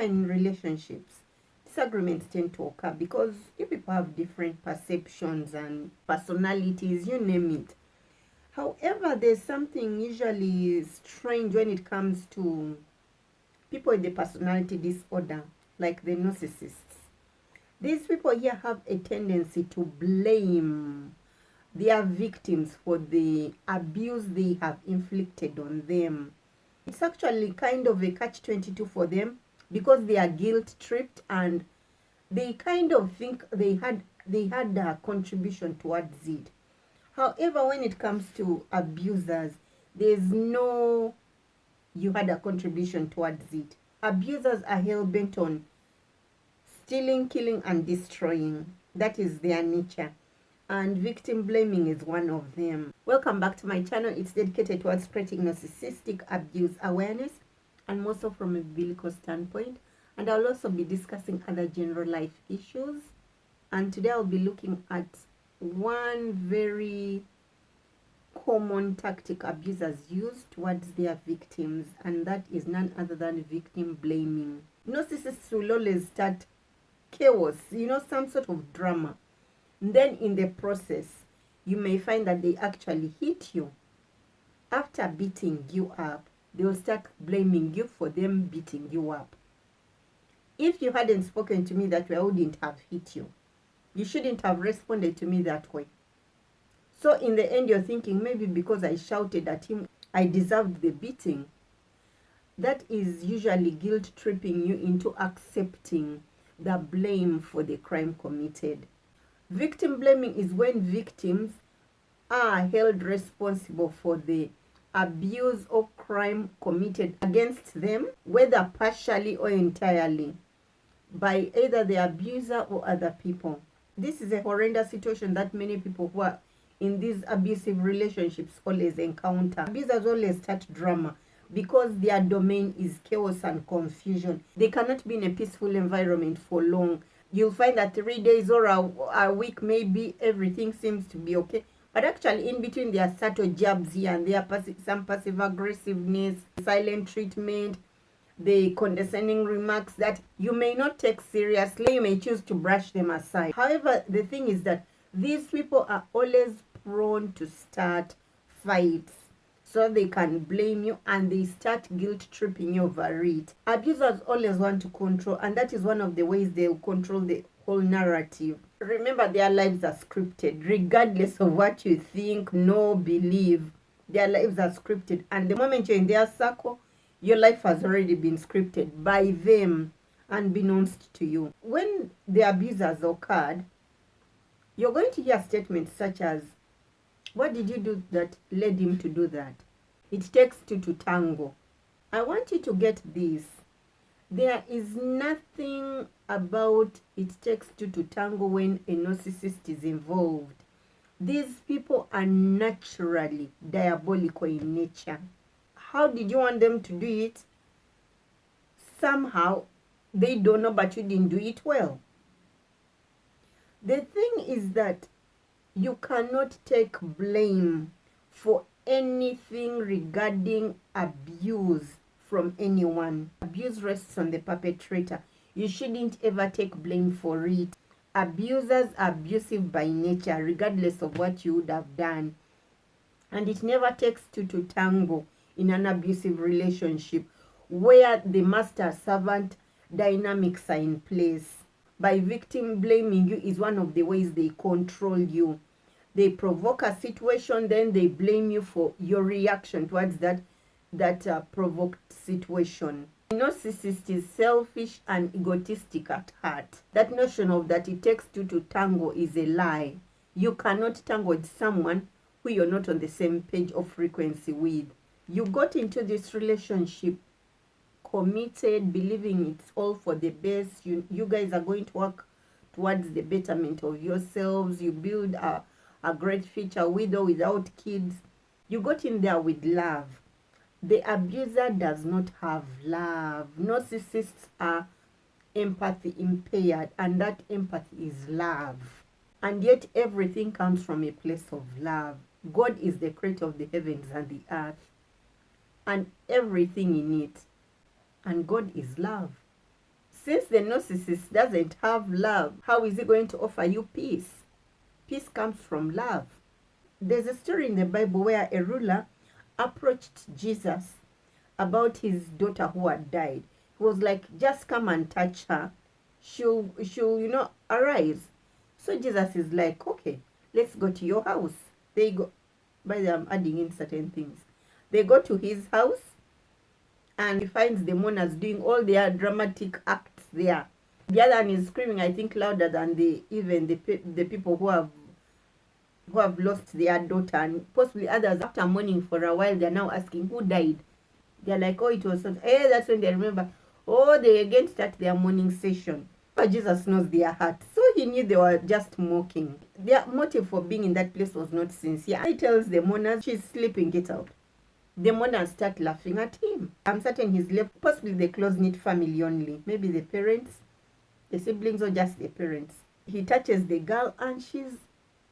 find in relationships, disagreements tend to occur because you people have different perceptions and personalities, you name it. However, there's something usually strange when it comes to people with the personality disorder, like the narcissists. These people here have a tendency to blame their victims for the abuse they have inflicted on them. It's actually kind of a catch-22 for them because they are guilt-tripped and they kind of think they had a contribution towards it. However, when it comes to abusers, there's no you had a contribution towards it. Abusers are hell-bent on stealing, killing, and destroying. That is their nature. And victim blaming is one of them. Welcome back to my channel. It's dedicated towards spreading narcissistic abuse awareness, and more so from a biblical standpoint. And I'll also be discussing other general life issues. And today I'll be looking at one very common tactic abusers use towards their victims, and that is none other than victim blaming. Narcissists will always start chaos, some sort of drama. And then in the process, you may find that they actually hit you. After beating you up, they will start blaming you for them beating you up. If you hadn't spoken to me that way, I wouldn't have hit you. You shouldn't have responded to me that way. So in the end, you're thinking, maybe because I shouted at him, I deserved the beating. That is usually guilt-tripping you into accepting the blame for the crime committed. Victim blaming is when victims are held responsible for the abuse or crime committed against them, whether partially or entirely, by either the abuser or other people. This is a horrendous situation that many people who are in these abusive relationships always encounter. Abusers always start drama because their domain is chaos and confusion. They cannot be in a peaceful environment for long. You'll find that 3 days or a week, maybe everything seems to be okay. But actually, in between, there are subtle jabs here and there, some passive aggressiveness, silent treatment, the condescending remarks that you may not take seriously. You may choose to brush them aside. However, the thing is that these people are always prone to start fights, so they can blame you and they start guilt tripping you over it. Abusers always want to control, and that is one of the ways they'll control the whole narrative. Remember, their lives are scripted. Regardless of what you think, know, believe, their lives are scripted. And the moment you're in their circle, your life has already been scripted by them, unbeknownst to you. When the abusers occurred, you're going to hear statements such as, what did you do that led him to do that? It takes two to tango. I want you to get this. There is nothing about it takes two to tango when a narcissist is involved. These people are naturally diabolical in nature. How did you want them to do it? Somehow, they don't know, but you didn't do it well. The thing is that you cannot take blame for anything regarding abuse from anyone. Abuse rests on the perpetrator. You shouldn't ever take blame for it. Abusers are abusive by nature, regardless of what you would have done. And it never takes two to tango in an abusive relationship where the master-servant dynamics are in place. By victim blaming you is one of the ways they control you. They provoke a situation, then they blame you for your reaction towards that provoked situation. The narcissist is selfish and egotistic at heart. That notion of that it takes two to tango is a lie. You cannot tango with someone who you're not on the same page of frequency with. You got into this relationship committed, believing it's all for the best. You guys are going to work towards the betterment of yourselves. You build a great future with or without kids. You got in there with love. The abuser does not have love. Narcissists are empathy impaired, and that empathy is love. And yet everything comes from a place of love. God is the creator of the heavens and the earth and everything in it. And God is love. Since the narcissist doesn't have love, how is he going to offer you peace? Peace comes from love. There's a story in the Bible where a ruler approached Jesus about his daughter who had died. He was like, just come and touch her. She'll arise. So Jesus is like, okay, let's go to your house. They go. By the way, I'm adding in certain things. They go to his house and he finds the mourners doing all their dramatic acts there. The other one is screaming, I think, louder than the people who have lost their daughter, and possibly others after mourning for a while, they're now asking who died. They're like, oh, it was so. That's when they remember. Oh, they again start their mourning session. But Jesus knows their heart, so he knew they were just mocking. Their motive for being in that place was not sincere. He tells the mourners, she's sleeping, get out. The mourners start laughing at him. I'm certain he's left, possibly the close-knit family only. Maybe the parents, the siblings, or just the parents. He touches the girl and she's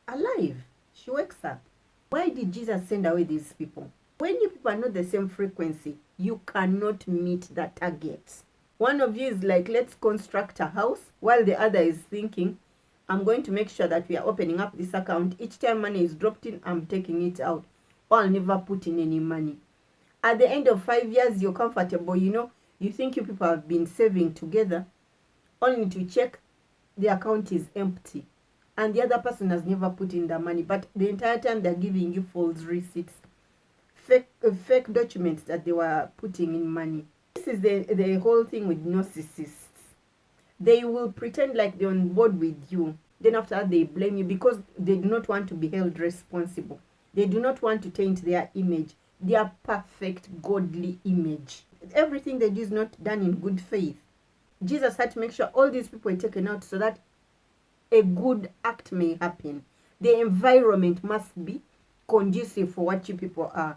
alive. She wakes up. Why did Jesus send away these people? When you people are not the same frequency, you cannot meet the target. One of you is like, let's construct a house, while the other is thinking, I'm going to make sure that we are opening up this account. Each time money is dropped in, I'm taking it out. Or I'll never put in any money. At the end of 5 years, you're comfortable, you think you people have been saving together, only to check the account is empty. And the other person has never put in the money. But the entire time they're giving you false receipts. Fake documents that they were putting in money. This is the whole thing with narcissists. They will pretend like they're on board with you. Then after that, they blame you because they do not want to be held responsible. They do not want to taint their image, their perfect godly image. Everything they do is not done in good faith. Jesus had to make sure all these people were taken out so that a good act may happen. The environment must be conducive for what you people are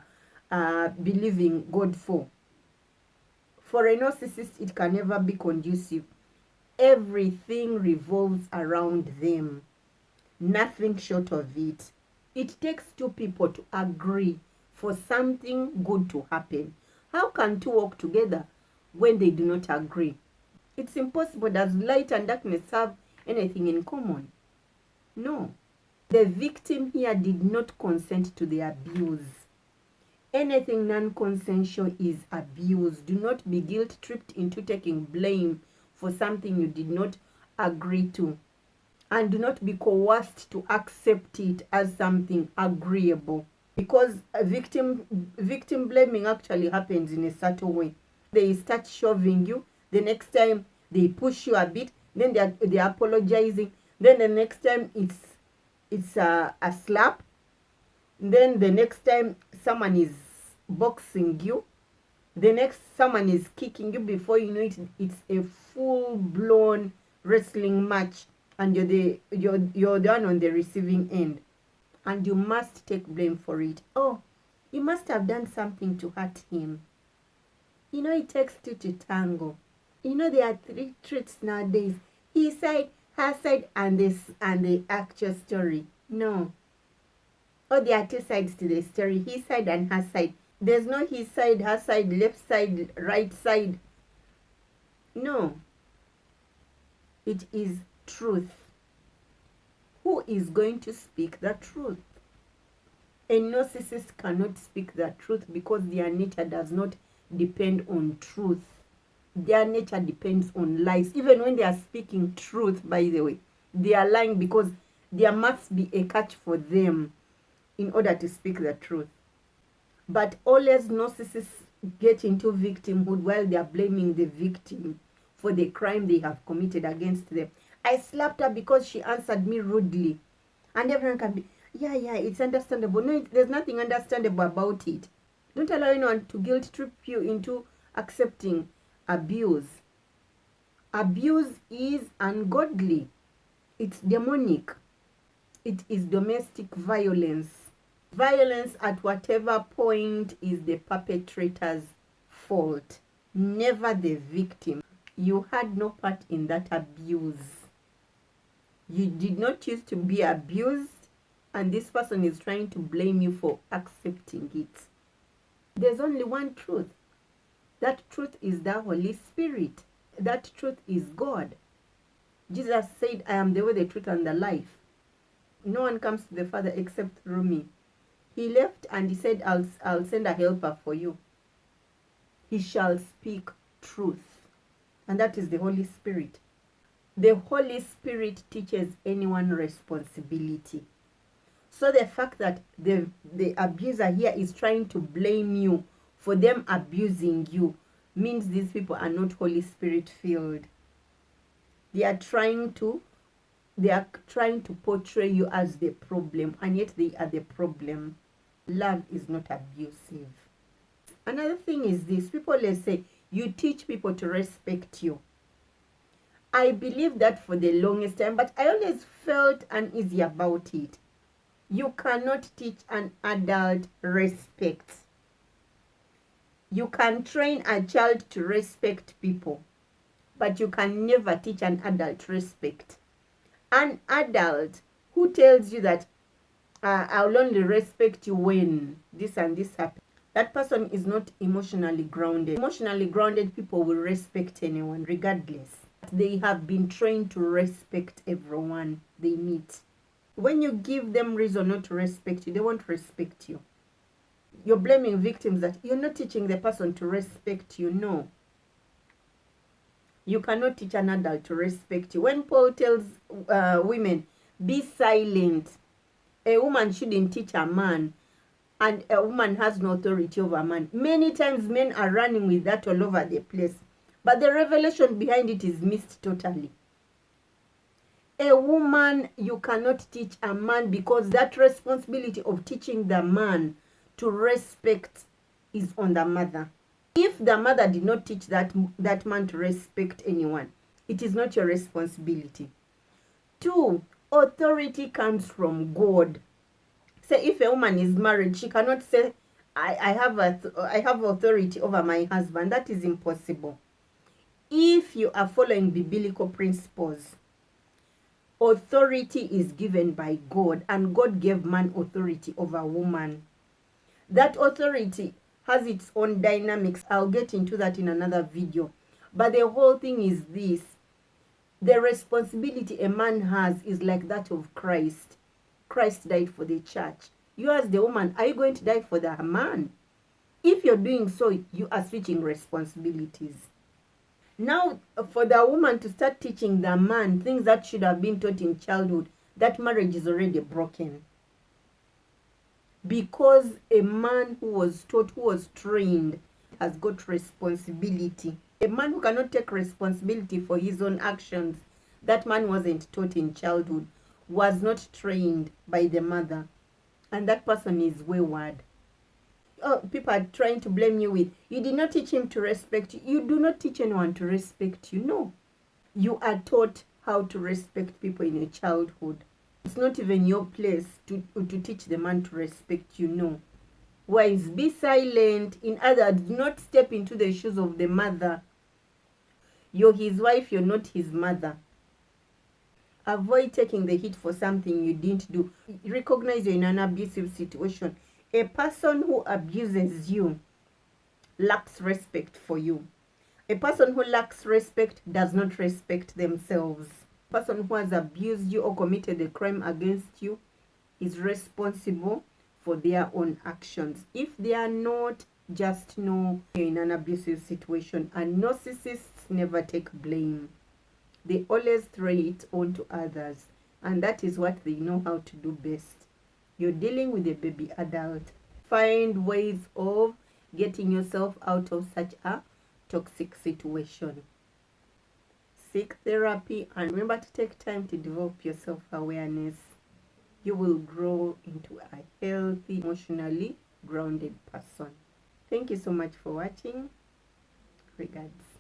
believing God for. For a narcissist, it can never be conducive. Everything revolves around them. Nothing short of it. It takes two people to agree for something good to happen. How can two work together when they do not agree? It's impossible. Does light and darkness have anything in common? No. The victim here did not consent to the abuse. Anything non-consensual is abuse. Do not be guilt-tripped into taking blame for something you did not agree to. And do not be coerced to accept it as something agreeable. Because a victim blaming actually happens in a subtle way. They start shoving you. The next time they push you a bit. Then they're apologizing. Then the next time it's a slap. Then the next time someone is boxing you. The next someone is kicking you. Before you know it, it's a full-blown wrestling match. And you're the one on the receiving end. And you must take blame for it. Oh, you must have done something to hurt him. It takes two to tango. There are 3 traits nowadays. His side, her side, and the actual story. No. Oh, there are 2 sides to the story. His side and her side. There's no his side, her side, left side, right side. No. It is truth. Who is going to speak the truth? A narcissist cannot speak the truth because their nature does not depend on truth. Their nature depends on lies. Even when they are speaking truth, by the way, they are lying because there must be a catch for them in order to speak the truth. But always narcissists get into victimhood while they are blaming the victim for the crime they have committed against them. I slapped her because she answered me rudely. And everyone can be, yeah, it's understandable. No, there's nothing understandable about it. Don't allow anyone to guilt trip you into accepting abuse. Abuse is ungodly. It's demonic. It is domestic violence. Violence at whatever point is the perpetrator's fault, never the victim. You had no part in that abuse. You did not choose to be abused, and this person is trying to blame you for accepting it. There's only one truth. That truth is the Holy Spirit. That truth is God. Jesus said, I am the way, the truth, and the life. No one comes to the Father except through me. He left and he said, I'll send a helper for you. He shall speak truth. And that is the Holy Spirit. The Holy Spirit teaches anyone responsibility. So the fact that the abuser here is trying to blame you for them abusing you means these people are not Holy Spirit filled. They are trying to portray you as the problem, and yet they are the problem. Love is not abusive. Another thing is this: people, let's say you teach people to respect you. I believe that for the longest time, but I always felt uneasy about it. You cannot teach an adult respect. You can train a child to respect people, but you can never teach an adult respect. An adult who tells you that I'll only respect you when this and this happens, that person is not emotionally grounded. Emotionally grounded people will respect anyone regardless. They have been trained to respect everyone they meet. When you give them reason not to respect you, they won't respect you. You're blaming victims that you're not teaching the person to respect you. No. You cannot teach an adult to respect you. When Paul tells women, be silent, a woman shouldn't teach a man, and a woman has no authority over a man. Many times men are running with that all over the place, but the revelation behind it is missed totally. A woman, you cannot teach a man, because that responsibility of teaching the man to respect is on the mother. If the mother did not teach that man to respect anyone, it is not your responsibility. 2, authority comes from God. Say if a woman is married, she cannot say, I have authority over my husband. That is impossible. If you are following biblical principles, authority is given by God, and God gave man authority over woman. That authority has its own dynamics. I'll get into that in another video. But the whole thing is this: the responsibility a man has is like that of Christ. Christ died for the church. You as the woman, are you going to die for the man? If you're doing so, you are switching responsibilities. Now, for the woman to start teaching the man things that should have been taught in childhood, that marriage is already broken. Because a man who was taught, who was trained, has got responsibility. A man who cannot take responsibility for his own actions, that man wasn't taught in childhood, was not trained by the mother, and that person is wayward. Oh, people are trying to blame you with, you did not teach him to respect you. You do not teach anyone to respect you. No. You are taught how to respect people in your childhood. It's not even your place to teach the man to respect you. No. Wives, be silent. In other words, do not step into the shoes of the mother. You're his wife, you're not his mother. Avoid taking the hit for something you didn't do. Recognize you're in an abusive situation. A person who abuses you lacks respect for you. A person who lacks respect does not respect themselves. A person who has abused you or committed a crime against you is responsible for their own actions. If they are not, just know you're in an abusive situation. And narcissists never take blame. They always throw it on to others. And that is what they know how to do best. You're dealing with a baby adult. Find ways of getting yourself out of such a toxic situation. Seek therapy, and remember to take time to develop your self-awareness. You will grow into a healthy, emotionally grounded person. Thank you so much for watching. Regards.